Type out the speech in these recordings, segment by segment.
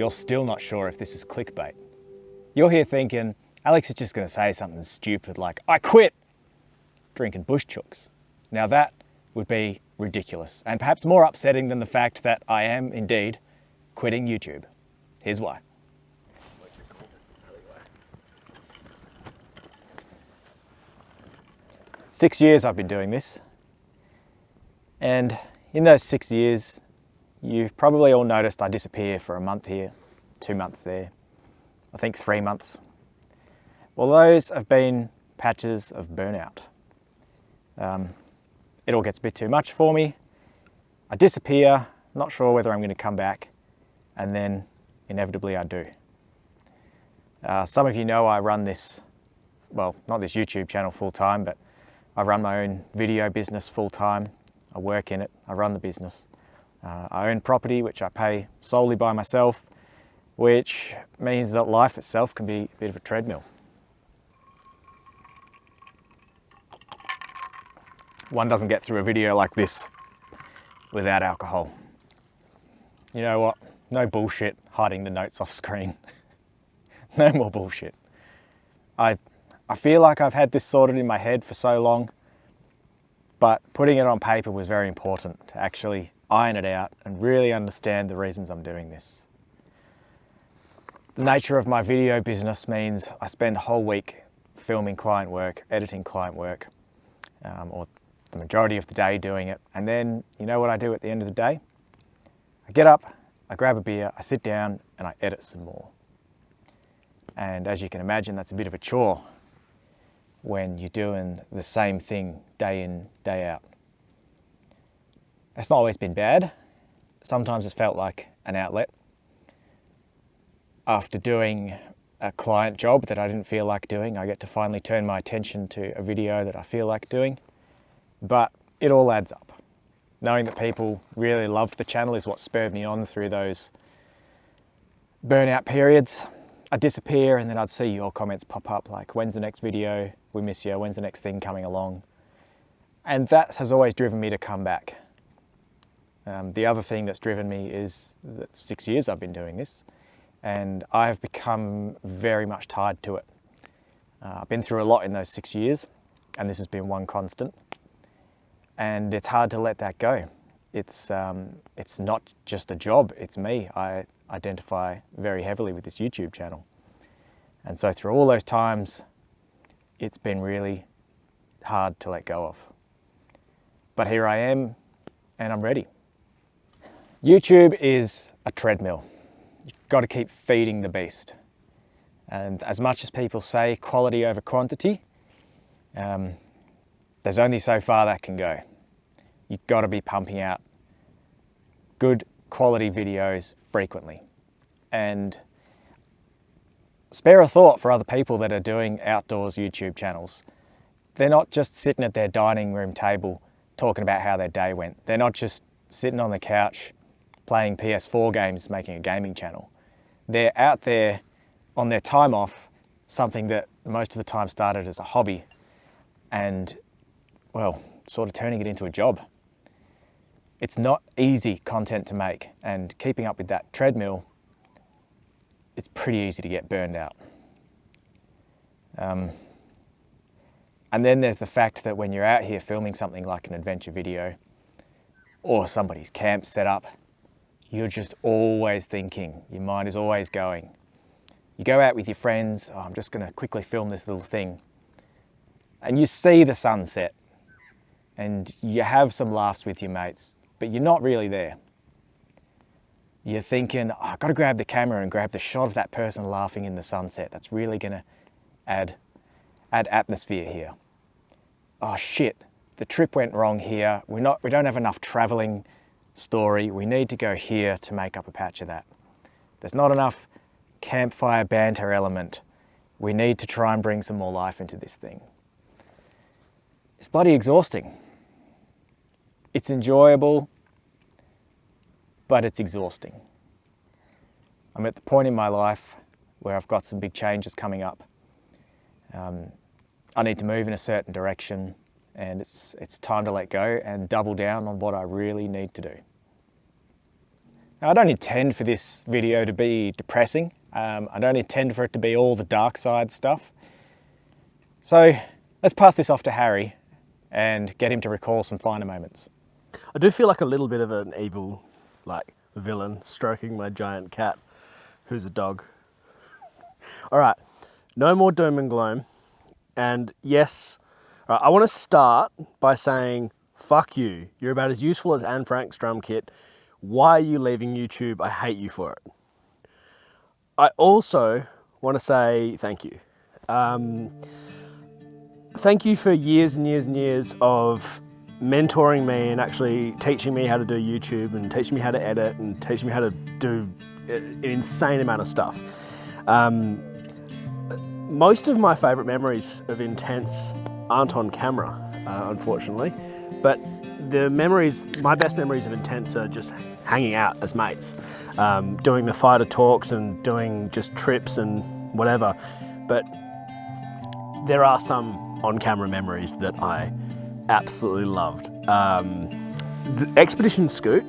you're still not sure if this is clickbait. You're here thinking, Alex is just going to say something stupid like, I quit drinking bush chooks. Now that would be ridiculous and perhaps more upsetting than the fact that I am indeed quitting YouTube. Here's why. 6 years I've been doing this, and in those 6 years you've probably all noticed I disappear for a month here, 2 months there, I think 3 months. Well, those have been patches of burnout. It all gets a bit too much for me. I disappear, not sure whether I'm going to come back, and then inevitably I do. Some of you know I run this, well, not this YouTube channel full time, but I run my own video business full time. I work in it, I run the business. I own property which I pay solely by myself, which means that life itself can be a bit of a treadmill. One doesn't get through a video like this without alcohol. You know what? No bullshit hiding the notes off screen. No more bullshit. I feel like I've had this sorted in my head for so long, but putting it on paper was very important to actually iron it out and really understand the reasons I'm doing this. The nature of my video business means I spend a whole week filming client work, editing client work, or the majority of the day doing it. And then, you know what I do at the end of the day? I get up, I grab a beer, I sit down and I edit some more. And as you can imagine, that's a bit of a chore when you're doing the same thing day in, day out. It's not always been bad. Sometimes it's felt like an outlet. After doing a client job that I didn't feel like doing, I get to finally turn my attention to a video that I feel like doing. But it all adds up. Knowing that people really loved the channel is what spurred me on through those burnout periods. I'd disappear and then I'd see your comments pop up like, when's the next video? We miss you. When's the next thing coming along? And that has always driven me to come back. The other thing that's driven me is that 6 years I've been doing this and I've become very much tied to it. I've been through a lot in those 6 years and this has been one constant. And it's hard to let that go. It's not just a job, it's me. I identify very heavily with this YouTube channel. And so through all those times, it's been really hard to let go of. But here I am, and I'm ready. YouTube is a treadmill. You've got to keep feeding the beast. And as much as people say quality over quantity, there's only so far that can go. You've got to be pumping out good quality videos frequently. And spare a thought for other people that are doing outdoors YouTube channels. They're not just sitting at their dining room table talking about how their day went. They're not just sitting on the couch playing PS4 games, making a gaming channel. They're out there on their time off, something that most of the time started as a hobby and, well, sort of turning it into a job. It's not easy content to make, and keeping up with that treadmill, it's pretty easy to get burned out. And then there's the fact that when you're out here filming something like an adventure video or somebody's camp set up, you're just always thinking, your mind is always going. You go out with your friends, oh, I'm just going to quickly film this little thing. And you see the sunset and you have some laughs with your mates, but you're not really there. You're thinking, oh, I've got to grab the camera and grab the shot of that person laughing in the sunset. That's really going to add atmosphere here. Oh shit, the trip went wrong here. We don't have enough traveling story. We need to go here to make up a patch of that. There's not enough campfire banter element. We need to try and bring some more life into this thing. It's bloody exhausting. It's enjoyable, but it's exhausting. I'm at the point in my life where I've got some big changes coming up. I need to move in a certain direction, and it's time to let go and double down on what I really need to do. Now, I don't intend for this video to be depressing. I don't intend for it to be all the dark side stuff. So let's pass this off to Harry and get him to recall some finer moments. I do feel like a little bit of an evil, like, villain stroking my giant cat, who's a dog. All right, no more doom and gloom. And yes, I want to start by saying, fuck you. You're about as useful as Anne Frank's drum kit. Why are you leaving YouTube? I hate you for it. I also want to say thank you. Thank you for years and years and years of mentoring me and actually teaching me how to do YouTube and teaching me how to edit and teaching me how to do an insane amount of stuff. Most of my favourite memories of Intense aren't on camera, unfortunately, but my best memories of Intense are just hanging out as mates, doing the fighter talks and doing just trips and whatever. But there are some on-camera memories that I absolutely loved. The Expedition Scoot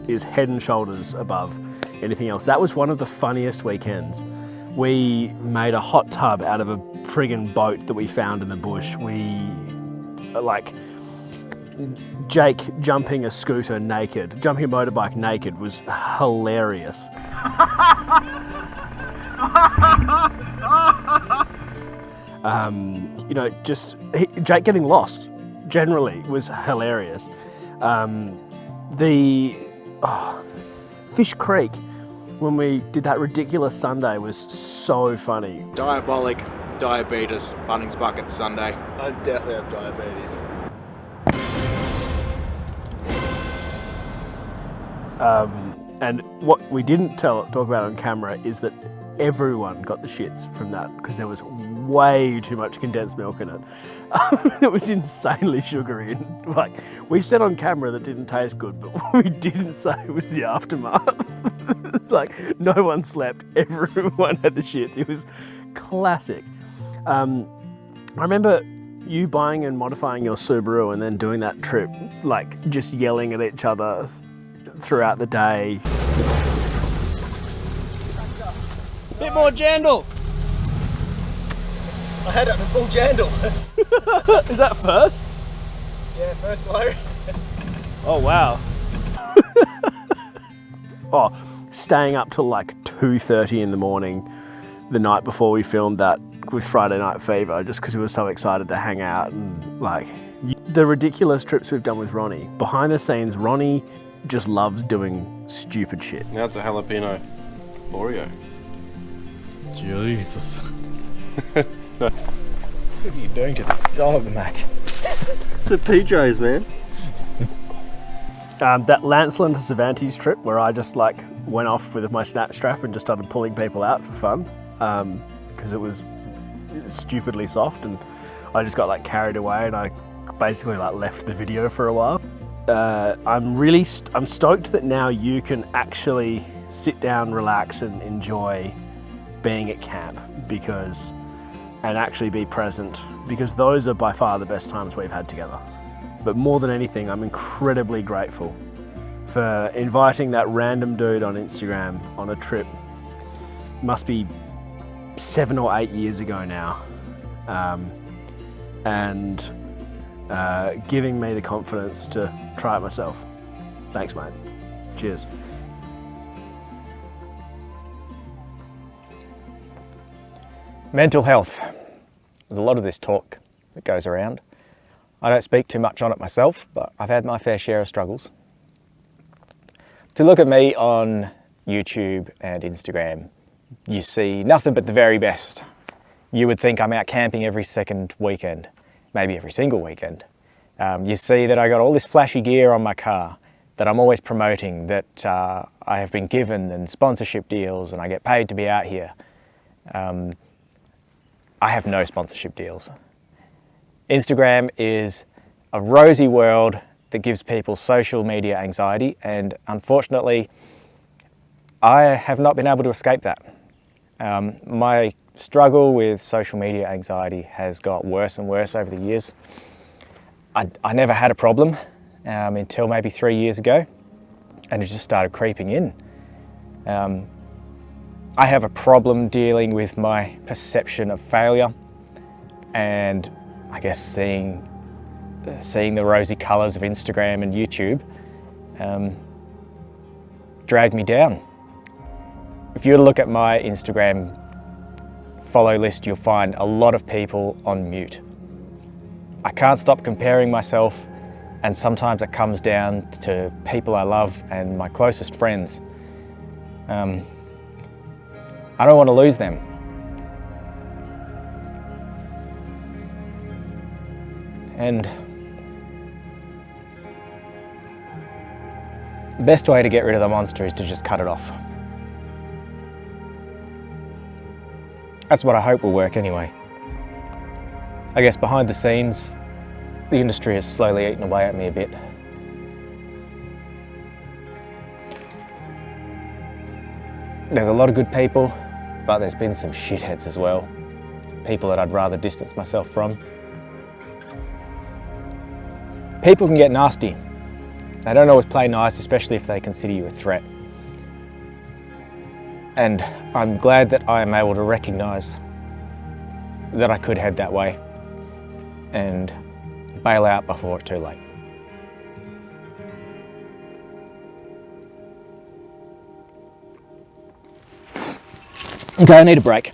is head and shoulders above anything else. That was one of the funniest weekends. We made a hot tub out of a friggin' boat that we found in the bush. Jake jumping a scooter naked, jumping a motorbike naked was hilarious. Jake getting lost generally was hilarious. Fish Creek, when we did that ridiculous Sunday, was so funny. Diabolic diabetes, Bunnings Bucket Sunday. I definitely have diabetes. And what we didn't talk about on camera is that everyone got the shits from that because there was way too much condensed milk in it. It was insanely sugary. And, we said on camera that didn't taste good, but what we didn't say was the aftermath. It's like no one slept, everyone had the shits. It was classic. I remember you buying and modifying your Subaru and then doing that trip, just yelling at each other throughout the day. Bit more jandle. I had it in full jandle. Is that first? Yeah, first low. Oh, wow. Staying up till 2:30 in the morning the night before we filmed that with Friday Night Fever, just because we were so excited to hang out and the ridiculous trips we've done with Ronnie. Behind the scenes, Ronnie just loves doing stupid shit. Now it's a jalapeno Oreo. Jesus. What are you doing to this dog, mate? It's the PJs, man. That Lanceland to Cervantes trip where I just went off with my snatch strap and just started pulling people out for fun because it was stupidly soft, and I just got carried away and I basically left the video for a while. I'm stoked that now you can actually sit down, relax and enjoy being at camp and actually be present, because those are by far the best times we've had together. But more than anything, I'm incredibly grateful for inviting that random dude on Instagram on a trip. Must be 7 or 8 years ago now. And giving me the confidence to try it myself. Thanks, mate. Cheers. Mental health. There's a lot of this talk that goes around. I don't speak too much on it myself, but I've had my fair share of struggles. To look at me on YouTube and Instagram, you see nothing but the very best. You would think I'm out camping every second weekend, maybe every single weekend. You see that I got all this flashy gear on my car that I'm always promoting, that I have been given, and sponsorship deals, and I get paid to be out here. I have no sponsorship deals. Instagram is a rosy world that gives people social media anxiety, and unfortunately, I have not been able to escape that. My struggle with social media anxiety has got worse and worse over the years. I never had a problem until maybe 3 years ago, and it just started creeping in. I have a problem dealing with my perception of failure, and I guess seeing the rosy colours of Instagram and YouTube dragged me down. If you were to look at my Instagram follow list, you'll find a lot of people on mute. I can't stop comparing myself, and sometimes it comes down to people I love and my closest friends. I don't want to lose them. And the best way to get rid of the monster is to just cut it off. That's what I hope will work anyway. I guess behind the scenes, the industry has slowly eaten away at me a bit. There's a lot of good people, but there's been some shitheads as well. People that I'd rather distance myself from. People can get nasty. They don't always play nice, especially if they consider you a threat. And I'm glad that I am able to recognise that I could head that way and bail out before it's too late. Okay, I need a break.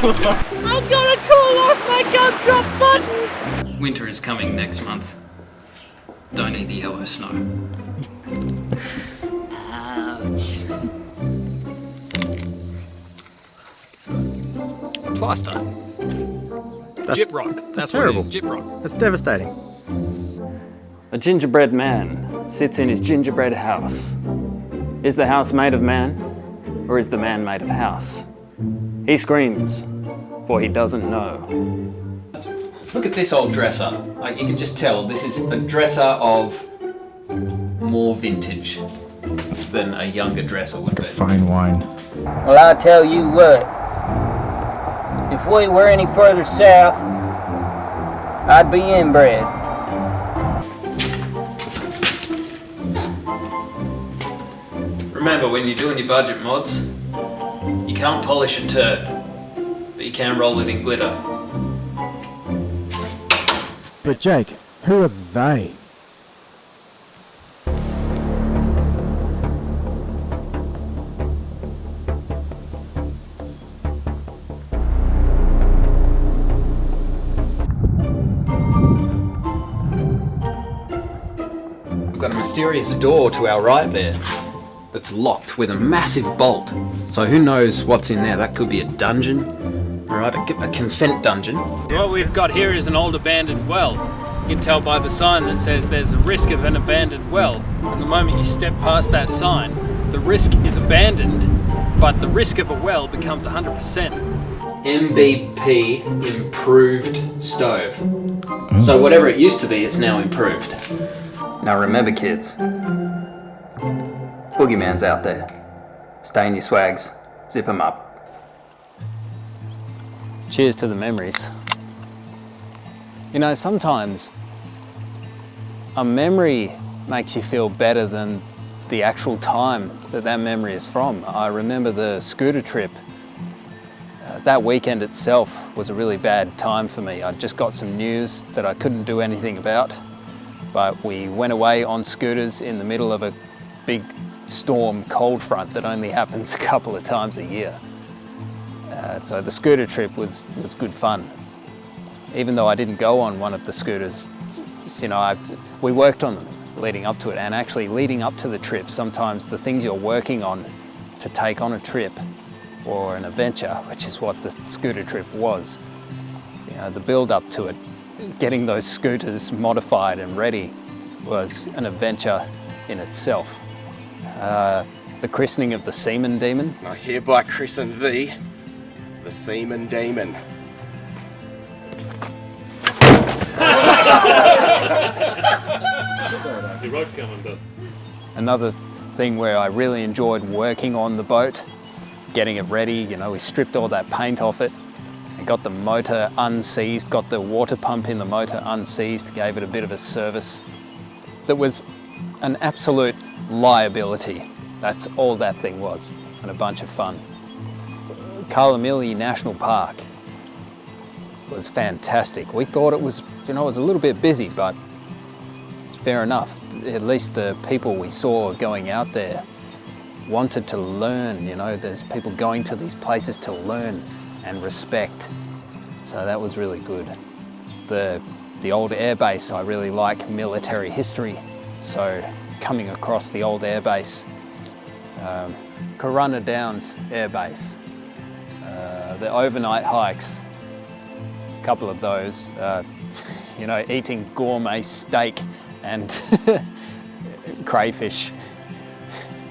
I'm gonna call off my gumdrop buttons! Winter is coming next month. Don't eat the yellow snow. Ouch. Plaster. Gyp rock. That's terrible. What it is. Gyp rock. That's devastating. A gingerbread man sits in his gingerbread house. Is the house made of man, or is the man made of house? He screams, for he doesn't know. Look at this old dresser. Like, you can just tell this is a dresser of more vintage than a younger dresser would be. Fine wine. Well, I'll tell you what. If we were any further south, I'd be inbred. Remember, when you're doing your budget mods, you can't polish a turd, but you can roll it in glitter. But Jake, who are they? We've got a mysterious door to our right there that's locked with a massive bolt. So who knows what's in there? That could be a dungeon, alright, a consent dungeon. What we've got here is an old abandoned well. You can tell by the sign that says there's a risk of an abandoned well. And the moment you step past that sign, the risk is abandoned, but the risk of a well becomes 100%. MBP improved stove. So whatever it used to be, it's now improved. Now remember, kids, boogeyman's out there. Stay in your swags, zip 'em up. Cheers to the memories. You know, sometimes a memory makes you feel better than the actual time that memory is from. I remember the scooter trip. That weekend itself was a really bad time for me. I just got some news that I couldn't do anything about, but we went away on scooters in the middle of a big storm cold front that only happens a couple of times a year. So the scooter trip was good fun. Even though I didn't go on one of the scooters, you know, we worked on them leading up to it, and actually leading up to the trip, sometimes the things you're working on to take on a trip or an adventure, which is what the scooter trip was, you know, the build up to it, getting those scooters modified and ready was an adventure in itself. The christening of the Seaman Demon. I hereby christen thee the Seaman Demon. Another thing where I really enjoyed working on the boat, getting it ready, you know, we stripped all that paint off it and got the motor unseized, got the water pump in the motor unseized, gave it a bit of a service. That was an absolute liability. That's all that thing was, and a bunch of fun. Kalamili National Park was fantastic. We thought it was, you know, it was a little bit busy, but it's fair enough. At least the people we saw going out there wanted to learn, you know, there's people going to these places to learn and respect. So that was really good. The old airbase, I really like military history. So coming across the old airbase, Corunna Downs Airbase, the overnight hikes, a couple of those, you know, eating gourmet steak and crayfish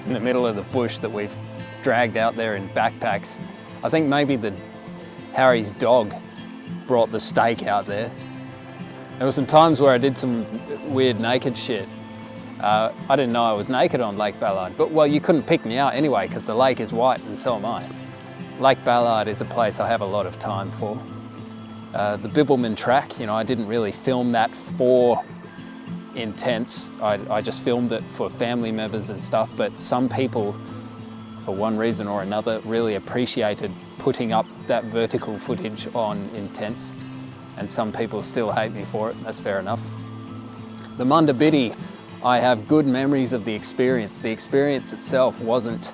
in the middle of the bush that we've dragged out there in backpacks. I think maybe Harry's dog brought the steak out there. There were some times where I did some weird naked shit. I didn't know I was naked on Lake Ballard, but well, you couldn't pick me out anyway because the lake is white and so am I. Lake Ballard is a place I have a lot of time for. The Bibbulmun track, you know, I didn't really film that for Intense. I just filmed it for family members and stuff, but some people, for one reason or another, really appreciated putting up that vertical footage on Intense, and some people still hate me for it. That's fair enough. The Mundabiddi, I have good memories of the experience. The experience itself wasn't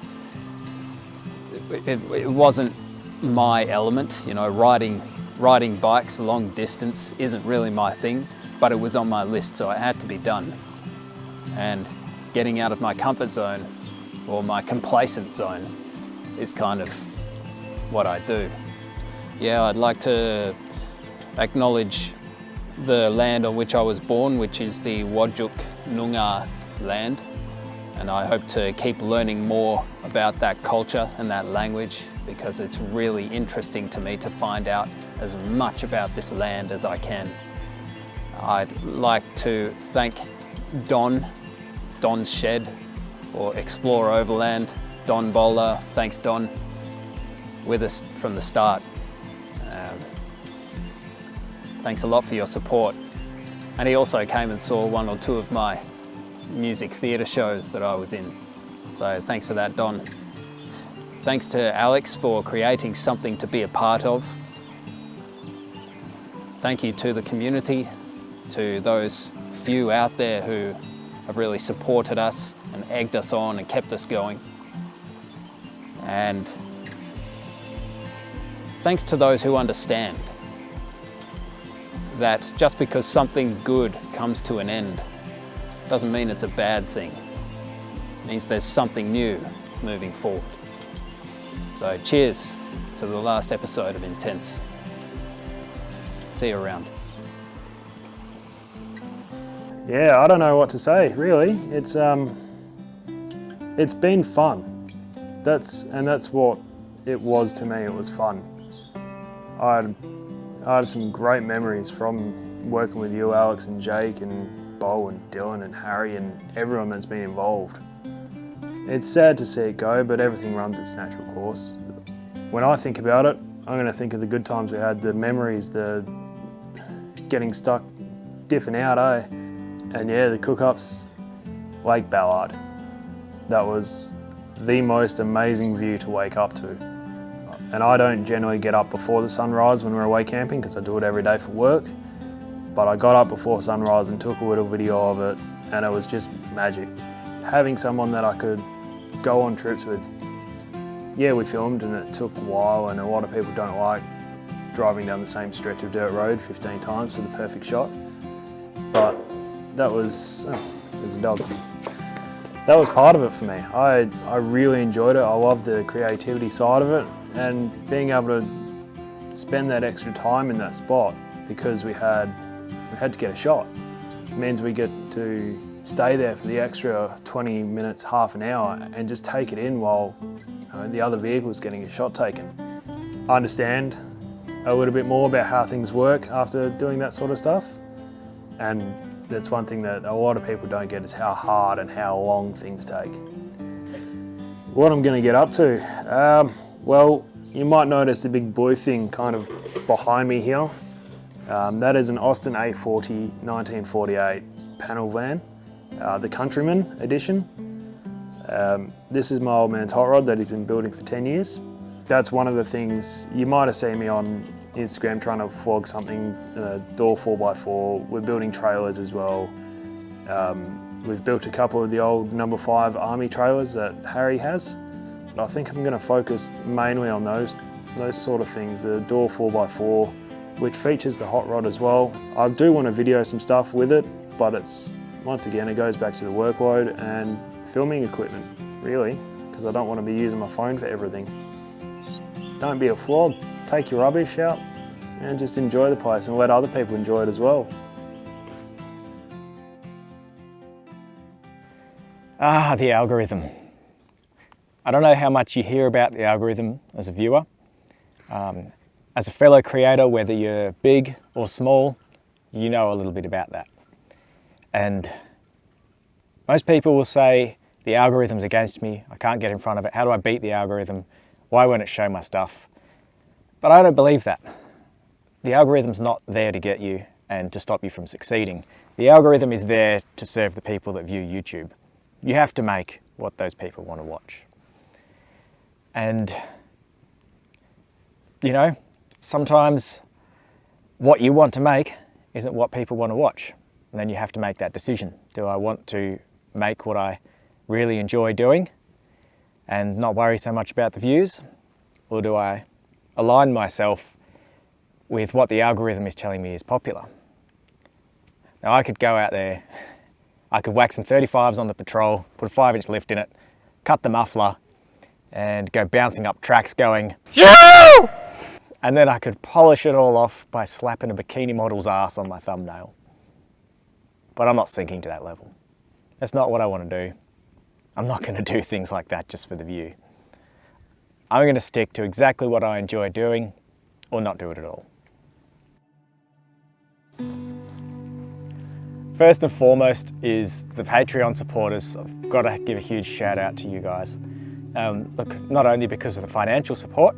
my element. You know, riding bikes long distance isn't really my thing, but it was on my list, so it had to be done. And getting out of my comfort zone, or my complacent zone, is kind of what I do. Yeah, I'd like to acknowledge the land on which I was born, which is the Whadjuk Noongar land, and I hope to keep learning more about that culture and that language, because it's really interesting to me to find out as much about this land as I can. I'd like to thank Don's Shed, or Explore Overland, Don Bowler. Thanks, Don, with us from the start. Thanks a lot for your support. And he also came and saw one or two of my music theatre shows that I was in. So thanks for that, Don. Thanks to Alex for creating something to be a part of. Thank you to the community, to those few out there who have really supported us and egged us on and kept us going. And thanks to those who understand that just because something good comes to an end doesn't mean it's a bad thing. It means there's something new moving forward. So cheers to the last episode of Intense. See you around. Yeah, I don't know what to say, really. It's been fun. That's what it was to me. It was fun. I had some great memories from working with you, Alex, and Jake, and Bo, and Dylan, and Harry, and everyone that's been involved. It's sad to see it go, but everything runs its natural course. When I think about it, I'm going to think of the good times we had, the memories, the getting stuck, diffing out, and yeah, the cook-ups, Lake Ballard. That was the most amazing view to wake up to. And I don't generally get up before the sunrise when we're away camping because I do it every day for work. But I got up before sunrise and took a little video of it, and it was just magic. Having someone that I could go on trips with. Yeah, we filmed and it took a while, and a lot of people don't like driving down the same stretch of dirt road 15 times for the perfect shot. But that was, there's a dog. That was part of it for me. I really enjoyed it. I loved the creativity side of it, and being able to spend that extra time in that spot because we had to get a shot. It means we get to stay there for the extra 20 minutes, half an hour, and just take it in while the other vehicle's getting a shot taken. I understand a little bit more about how things work after doing that sort of stuff, And that's one thing that a lot of people don't get, is how hard and how long things take. What I'm going to get up to? Well, you might notice the big blue thing kind of behind me here. That is an Austin A40 1948 panel van, the Countryman edition. This is my old man's hot rod that he's been building for 10 years. That's one of the things, you might have seen me on Instagram trying to flog something, door 4x4. We're building trailers as well. We've built a couple of the old number 5 Army trailers that Harry has. I think I'm going to focus mainly on those sort of things, the door 4x4, which features the hot rod as well. I do want to video some stuff with it, but once again, it goes back to the workload and filming equipment, really, because I don't want to be using my phone for everything. Don't be a flog, take your rubbish out and just enjoy the place and let other people enjoy it as well. The algorithm. I don't know how much you hear about the algorithm as a viewer. As a fellow creator, whether you're big or small, you know a little bit about that. And most people will say, the algorithm's against me, I can't get in front of it, how do I beat the algorithm? Why won't it show my stuff? But I don't believe that. The algorithm's not there to get you and to stop you from succeeding. The algorithm is there to serve the people that view YouTube. You have to make what those people want to watch. And, you know, sometimes what you want to make isn't what people want to watch. And then you have to make that decision. Do I want to make what I really enjoy doing and not worry so much about the views? Or do I align myself with what the algorithm is telling me is popular? Now I could go out there, I could whack some 35s on the Patrol, put a 5-inch lift in it, cut the muffler, and go bouncing up tracks going, "Yo!" And then I could polish it all off by slapping a bikini model's ass on my thumbnail. But I'm not sinking to that level. That's not what I want to do. I'm not going to do things like that just for the view. I'm going to stick to exactly what I enjoy doing, or not do it at all. First and foremost is the Patreon supporters. I've got to give a huge shout out to you guys. Look, not only because of the financial support,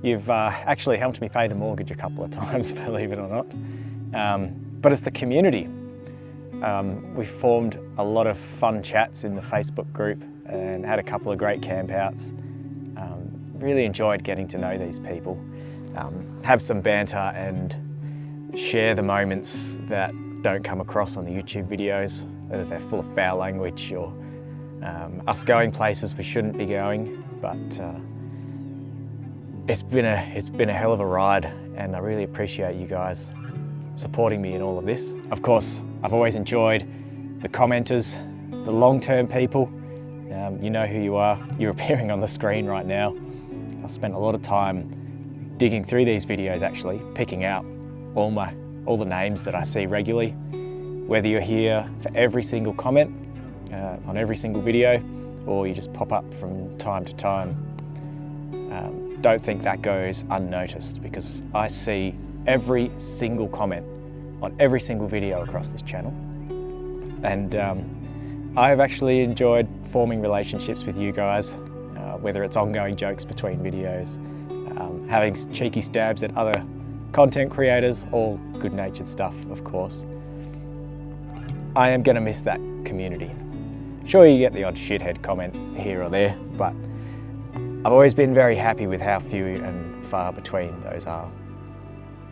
you've actually helped me pay the mortgage a couple of times, believe it or not, but it's the community. We formed a lot of fun chats in the Facebook group and had a couple of great campouts. Really enjoyed getting to know these people, have some banter and share the moments that don't come across on the YouTube videos, whether they're full of foul language or us going places we shouldn't be going. But it's been a hell of a ride, and I really appreciate you guys supporting me in all of this. Of course, I've always enjoyed the commenters, the long-term people. You know who you are. You're appearing on the screen right now. I've spent a lot of time digging through these videos, actually, picking out all the names that I see regularly. Whether you're here for every single comment on every single video, or you just pop up from time to time, don't think that goes unnoticed, because I see every single comment on every single video across this channel. And I've actually enjoyed forming relationships with you guys, whether it's ongoing jokes between videos, having cheeky stabs at other content creators, all good-natured stuff, of course. I am going to miss that community. Sure, you get the odd shithead comment here or there, but I've always been very happy with how few and far between those are.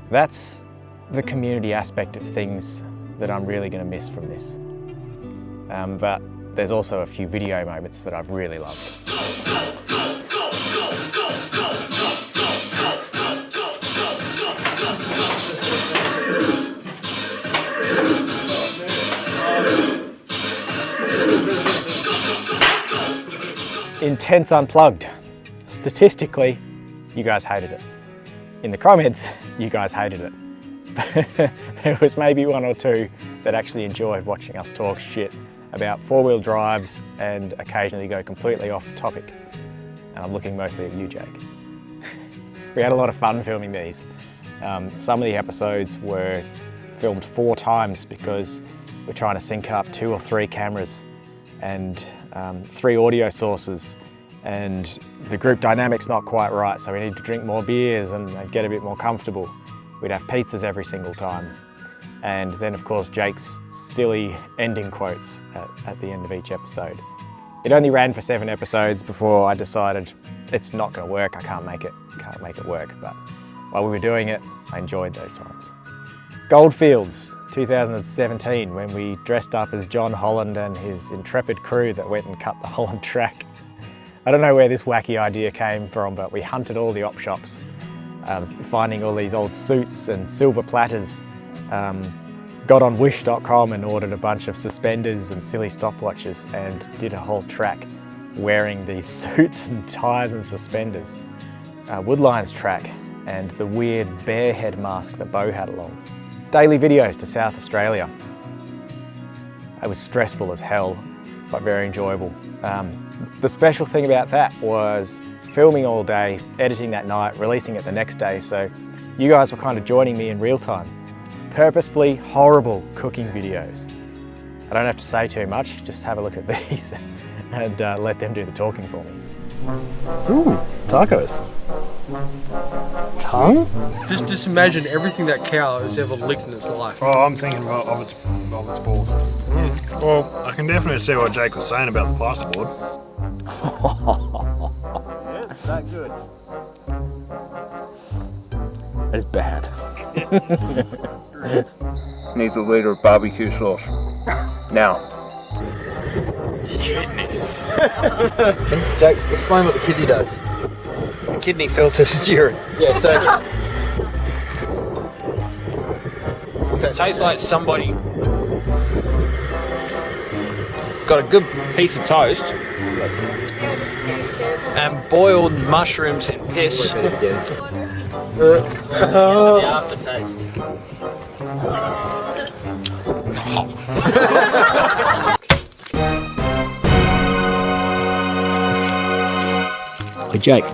That's the community aspect of things that I'm really going to miss from this. But there's also a few video moments that I've really loved. Intense Unplugged. Statistically, you guys hated it. In the comments, you guys hated it. There was maybe one or two that actually enjoyed watching us talk shit about four-wheel drives and occasionally go completely off topic. And I'm looking mostly at you, Jake. We had a lot of fun filming these. Some of the episodes were filmed 4 times because we're trying to sync up 2 or 3 cameras and 3 audio sources, and the group dynamic's not quite right, so we need to drink more beers and get a bit more comfortable. We'd have pizzas every single time. And then of course Jake's silly ending quotes at the end of each episode. It only ran for 7 episodes before I decided it's not going to work, I can't make it work, but while we were doing it, I enjoyed those times. Goldfields, 2017, when we dressed up as John Holland and his intrepid crew that went and cut the Holland track. I don't know where this wacky idea came from, but we hunted all the op shops, finding all these old suits and silver platters. Got on wish.com and ordered a bunch of suspenders and silly stopwatches and did a whole track wearing these suits and ties and suspenders. Woodline's track and the weird bear head mask that Bo had along. Daily videos to South Australia. It was stressful as hell, but very enjoyable. The special thing about that was filming all day, editing that night, releasing it the next day, so you guys were kind of joining me in real time. Purposefully horrible cooking videos. I don't have to say too much, just have a look at these and let them do the talking for me. Ooh, tacos. Tongue? Just imagine everything that cow has ever licked in its life. Oh, I'm thinking of its balls. Yeah. Well, I can definitely see what Jake was saying about the plasterboard. Yeah, it's that good. That is bad. Needs a liter of barbecue sauce. Now. Kidneys. Jake, explain what the kidney does. The kidney filters urine. Yeah, so it tastes like somebody got a good piece of toast and boiled mushrooms in piss. The aftertaste. Hey Jake,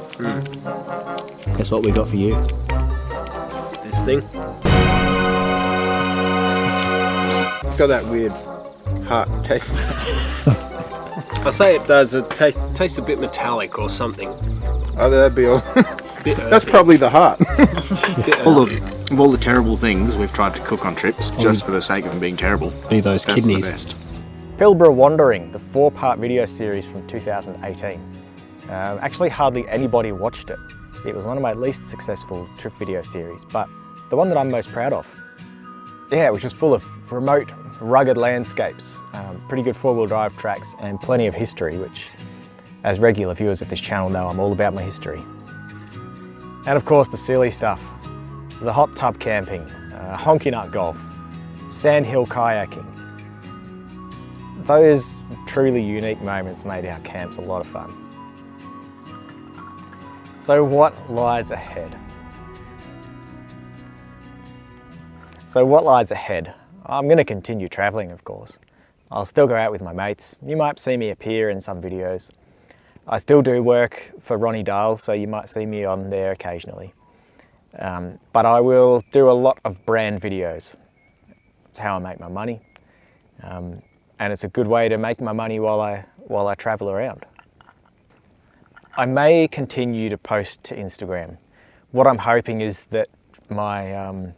guess what we got for you? This thing. It's got that weird heart taste. I say it does. It tastes a bit metallic or something. Oh, that'd be all. That's probably the heart. Of all the terrible things we've tried to cook on trips, just for the sake of them being terrible, Be those that's kidneys. the best. Pilbara Wandering, the 4-part video series from 2018. Actually hardly anybody watched it. It was one of my least successful trip video series, but the one that I'm most proud of. Yeah, it was just full of remote, rugged landscapes, pretty good 4-wheel drive tracks and plenty of history, which, as regular viewers of this channel know, I'm all about my history. And of course the silly stuff, the hot tub camping, honky nut golf, sandhill kayaking. Those truly unique moments made our camps a lot of fun. So what lies ahead? I'm going to continue travelling, of course. I'll still go out with my mates. You might see me appear in some videos. I still do work for Ronnie Dahl, so you might see me on there occasionally. But I will do a lot of brand videos. It's how I make my money. And it's a good way to make my money while I travel around. I may continue to post to Instagram. What I'm hoping is that my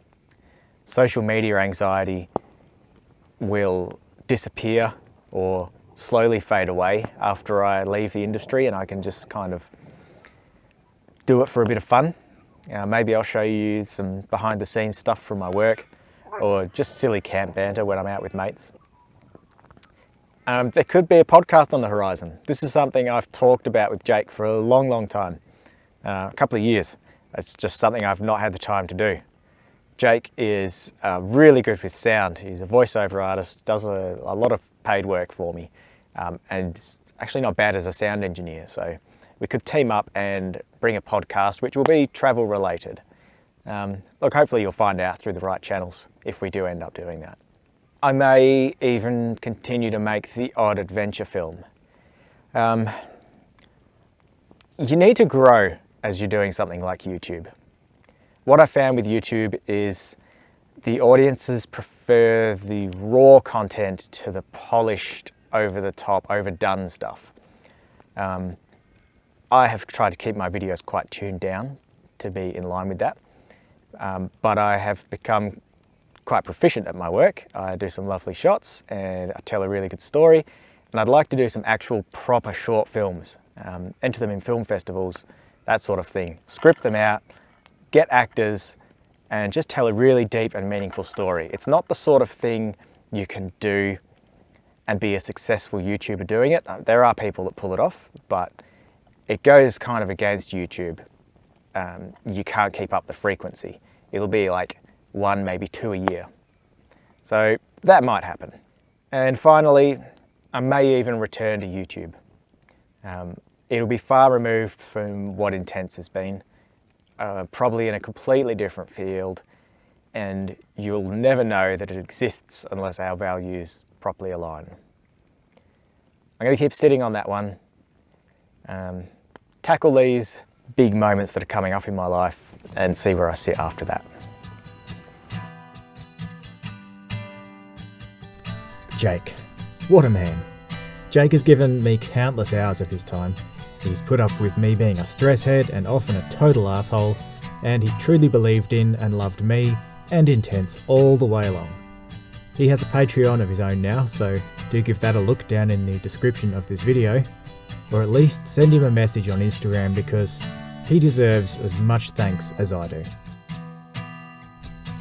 social media anxiety will disappear or slowly fade away after I leave the industry, and I can just kind of do it for a bit of fun. Maybe I'll show you some behind the scenes stuff from my work, or just silly camp banter when I'm out with mates. There could be a podcast on the horizon. This is something I've talked about with Jake for a long, long time, a couple of years. It's just something I've not had the time to do. Jake is really good with sound. He's a voiceover artist, does a lot of paid work for me, and is actually not bad as a sound engineer. So we could team up and bring a podcast which will be travel related. Look, hopefully you'll find out through the right channels if we do end up doing that. I may even continue to make the odd adventure film. You need to grow as you're doing something like YouTube. What I found with YouTube is the audiences prefer the raw content to the polished, over-the-top, overdone stuff. I have tried to keep my videos quite tuned down to be in line with that, but I have become quite proficient at my work. I do some lovely shots and I tell a really good story, and I'd like to do some actual proper short films, enter them in film festivals, that sort of thing. Script them out, get actors, and just tell a really deep and meaningful story. It's not the sort of thing you can do and be a successful YouTuber doing it. There are people that pull it off, but it goes kind of against YouTube. You can't keep up the frequency. It'll be like 1, maybe 2 a year. So that might happen. And finally, I may even return to YouTube. It'll be far removed from what Intense has been, probably in a completely different field, and you'll never know that it exists unless our values properly align. I'm going to keep sitting on that one, tackle these big moments that are coming up in my life, and see where I sit after that. Jake. What a man. Jake has given me countless hours of his time. He's put up with me being a stress head and often a total asshole, and he's truly believed in and loved me and Intense all the way along. He has a Patreon of his own now, so do give that a look down in the description of this video, or at least send him a message on Instagram because he deserves as much thanks as I do.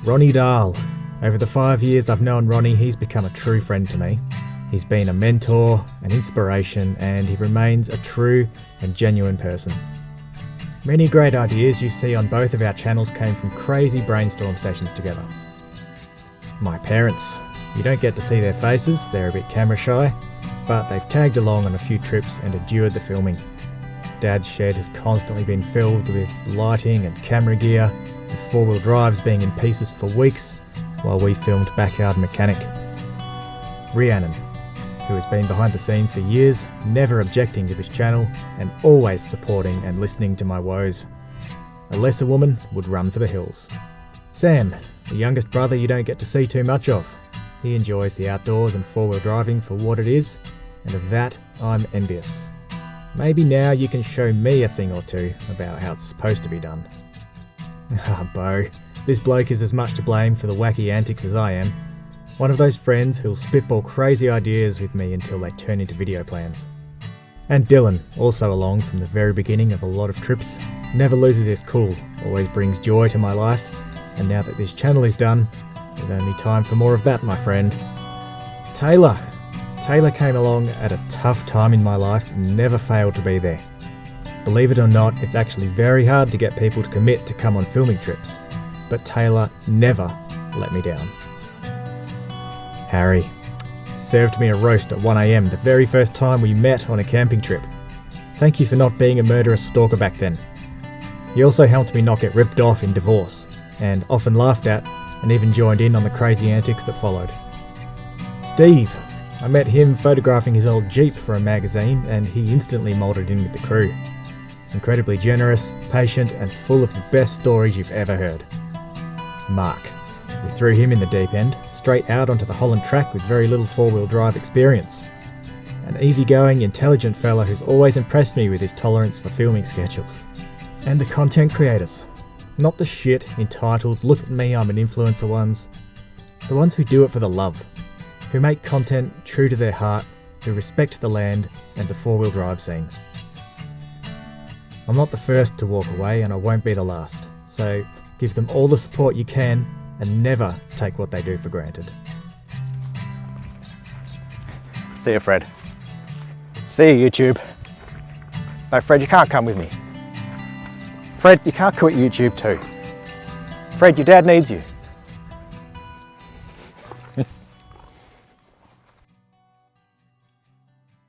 Ronnie Dahl. Over the 5 years I've known Ronnie, he's become a true friend to me. He's been a mentor, an inspiration, and he remains a true and genuine person. Many great ideas you see on both of our channels came from crazy brainstorm sessions together. My parents. You don't get to see their faces, they're a bit camera shy, but they've tagged along on a few trips and endured the filming. Dad's shed has constantly been filled with lighting and camera gear, and four-wheel drives being in pieces for weeks while we filmed Backyard Mechanic. Rhiannon, who has been behind the scenes for years, never objecting to this channel and always supporting and listening to my woes. A lesser woman would run for the hills. Sam, the youngest brother you don't get to see too much of. He enjoys the outdoors and four-wheel driving for what it is, and of that I'm envious. Maybe now you can show me a thing or two about how it's supposed to be done. Ah, Bo, this bloke is as much to blame for the wacky antics as I am. One of those friends who'll spitball crazy ideas with me until they turn into video plans. And Dylan, also along from the very beginning of a lot of trips, never loses his cool, always brings joy to my life, and now that this channel is done, there's only time for more of that, my friend. Taylor. Taylor came along at a tough time in my life and never failed to be there. Believe it or not, it's actually very hard to get people to commit to come on filming trips, but Taylor never let me down. Harry served me a roast at 1 AM the very first time we met on a camping trip. Thank you for not being a murderous stalker back then. He also helped me not get ripped off in divorce, and often laughed at, and even joined in on the crazy antics that followed. Steve. I met him photographing his old Jeep for a magazine, and he instantly moulded in with the crew. Incredibly generous, patient, and full of the best stories you've ever heard. Mark. We threw him in the deep end, straight out onto the Holland track with very little four-wheel drive experience. An easygoing, intelligent fella who's always impressed me with his tolerance for filming schedules. And the content creators. Not the shit, entitled, look at me, I'm an influencer ones. The ones who do it for the love. Who make content true to their heart, who respect the land and the four-wheel drive scene. I'm not the first to walk away, and I won't be the last, so give them all the support you can and never take what they do for granted. See you, Fred. See you, YouTube. No, Fred, you can't come with me. Fred, you can't quit YouTube too. Fred, your dad needs you.